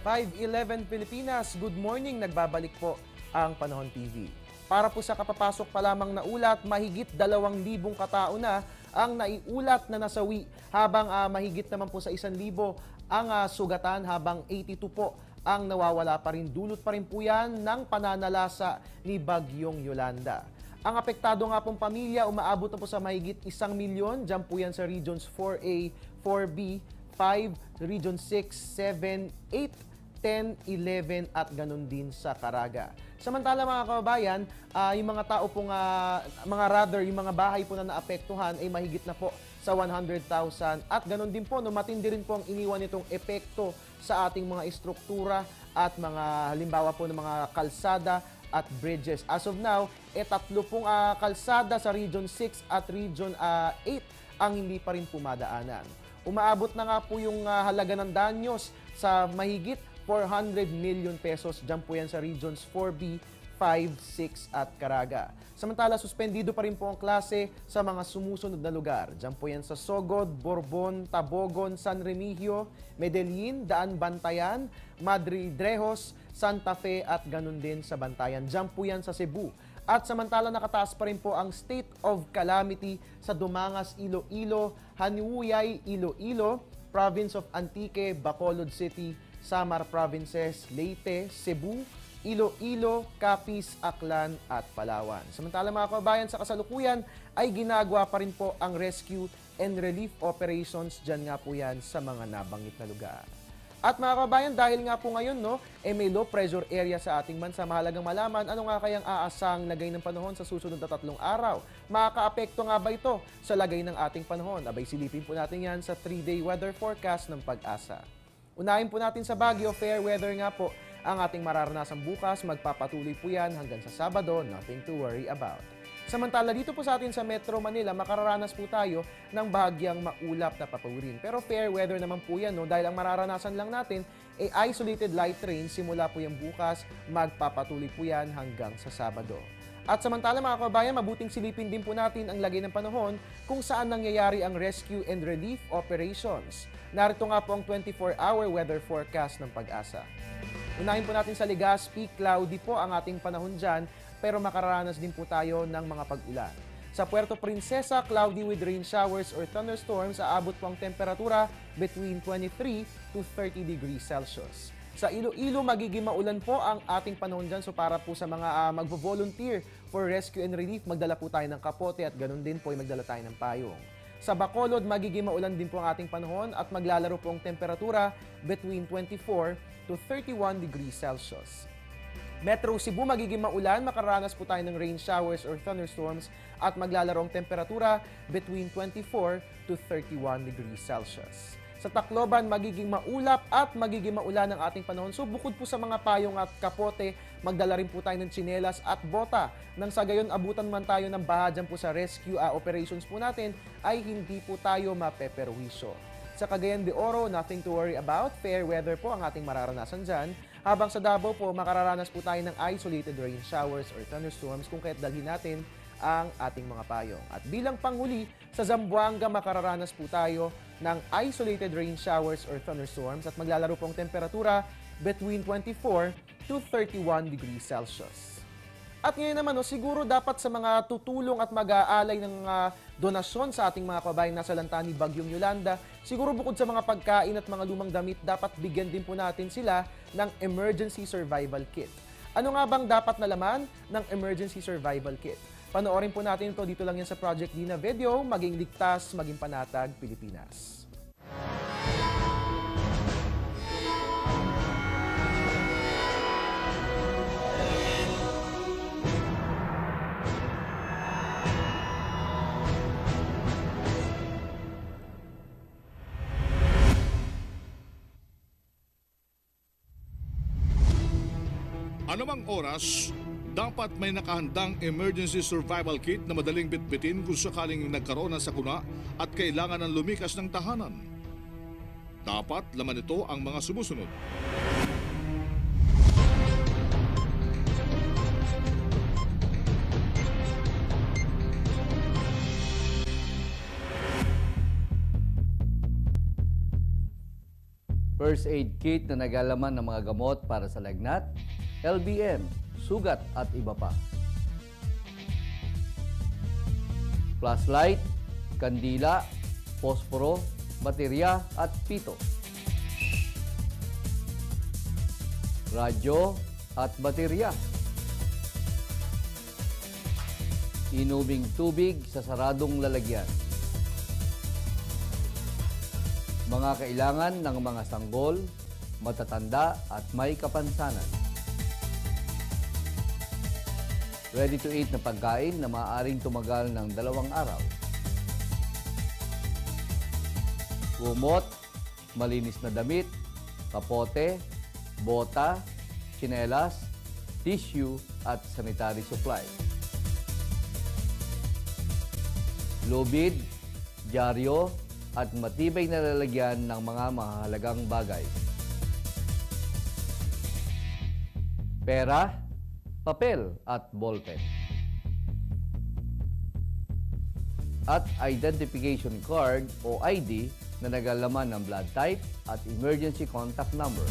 5:11 Pilipinas, good morning, nagbabalik po ang Panahon TV. Para po sa kapapasok pa lamang na ulat, mahigit 2,000 katao na ang naiulat na nasawi, habang mahigit naman po sa 1,000 ang sugatan, habang 82 po ang nawawala pa rin. Dulot pa rin po yan ng pananalasa ni Bagyong Yolanda. Ang apektado nga pong pamilya, umaabot na po sa mahigit 1 milyon. Diyan po yan sa Regions 4A, 4B, 5, Region 6, 7, 8, 10, 11 at ganun din sa Caraga. Samantala mga kababayan, yung mga tao pong, yung mga bahay po na naapektuhan ay mahigit na po sa 100,000 at ganun din po, no, matindi rin po ang iniwan nitong epekto sa ating mga istruktura at mga halimbawa po ng mga kalsada at bridges. As of now, 3 pong kalsada sa Region 6 at Region 8 ang hindi pa rin pumadaanan. Umaabot na nga po yung halaga ng danyos sa mahigit 400 million pesos. Diyan po yan sa Regions 4B, 5, 6 at Caraga. Samantala, suspendido pa rin po ang klase sa mga sumusunod na lugar. Diyan po yan sa Sogod, Borbon, Tabogon, San Remigio, Medellin, Daan Bantayan, Madridrejos, Santa Fe at ganun din sa Bantayan. Diyan po yan sa Cebu. At samantala, nakataas pa rin po ang state of calamity sa Dumangas, Iloilo, Haniuyay, Iloilo, Province of Antique, Bacolod City, Samar Provinces, Leyte, Cebu, Iloilo, Capiz, Aklan at Palawan. Samantala mga kababayan, sa kasalukuyan ay ginagawa pa rin po ang rescue and relief operations dyan nga po yan sa mga nabanggit na lugar. At mga kababayan, dahil nga po ngayon may low pressure area sa ating bansa, mahalagang malaman ano nga kayang aasang lagay ng panahon sa susunod na 3 araw. Makakaapekto nga ba ito sa lagay ng ating panahon? Abay, silipin po natin yan sa 3-day weather forecast ng Pag-asa. Unahin po natin sa Baguio, fair weather nga po ang ating mararanasan bukas. Magpapatuloy po yan hanggang sa Sabado, nothing to worry about. Samantala dito po sa atin sa Metro Manila, makararanas po tayo ng bahagyang maulap na papawirin. Pero fair weather naman po yan, dahil ang mararanasan lang natin ay isolated light rain. Simula po yan bukas, magpapatuloy po yan hanggang sa Sabado. At samantala mga kababayan, mabuting silipin din po natin ang lagay ng panahon kung saan nangyayari ang rescue and relief operations. Narito nga po ang 24-hour weather forecast ng Pag-asa. Unahin po natin sa Legazpi, cloudy po ang ating panahon dyan, pero makararanas din po tayo ng mga pag-ulan. Sa Puerto Princesa, cloudy with rain showers or thunderstorms, aabot po ang temperatura between 23 to 30 degrees Celsius. Sa Iloilo, magiging maulan po ang ating panahon dyan. So para po sa mga magvo-volunteer for rescue and relief, magdala po tayo ng kapote at ganun din po ay magdala tayo ng payong. Sa Bacolod, magiging maulan din po ang ating panahon at maglalaro po ang temperatura between 24 to 31 degrees Celsius. Metro Cebu, magiging maulan, makararanas po tayo ng rain showers or thunderstorms at maglalaro ang temperatura between 24 to 31 degrees Celsius. Sa Tacloban, magiging maulap at magiging maulan ang ating panahon. So bukod po sa mga payong at kapote, magdala rin po tayo ng tsinelas at bota. Nang sa gayon, abutan man tayo ng baha dyan po sa rescue operations po natin, ay hindi po tayo mapeperwisyo. Sa Cagayan de Oro, nothing to worry about. Fair weather po ang ating mararanasan dyan. Habang sa Davao po, makararanas po tayo ng isolated rain showers or thunderstorms kung kaya't dalhin natin ang ating mga payong. At bilang panghuli, sa Zamboanga makararanas po tayo ng isolated rain showers or thunderstorms at maglalaro po ang temperatura between 24 to 31 degrees Celsius. At ngayon naman, siguro dapat sa mga tutulong at mag-aalay ng donasyon sa ating mga kababayan nasa lanta ni Bagyong Yolanda, siguro bukod sa mga pagkain at mga lumang damit, dapat bigyan din po natin sila ng emergency survival kit. Ano nga bang dapat na laman ng emergency survival kit? Panoorin po natin ito dito lang yan sa Project Dina Video, Maging Ligtas, Maging Panatag, Pilipinas. Anumang oras, dapat may nakahandang emergency survival kit na madaling bitbitin kung sakaling nagkaroon ng sakuna at kailangan ng lumikas ng tahanan. Dapat laman ito ang mga sumusunod. First aid kit na nagalaman ng mga gamot para sa lagnat, LBM, sugat at iba pa. Flashlight, kandila, posporo, baterya at pito. Radyo at baterya. Inubing tubig sa saradong lalagyan. Mga kailangan ng mga sanggol, matatanda at may kapansanan. Ready to eat na pagkain na maaaring tumagal ng 2 araw. Kumot, malinis na damit, kapote, bota, tsinelas, tissue at sanitary supply. Lubid, dyaryo, at matibay na lalagyan ng mga mahalagang bagay. Pera, papel at ballpen. At identification card o ID na nagalaman ng blood type at emergency contact number.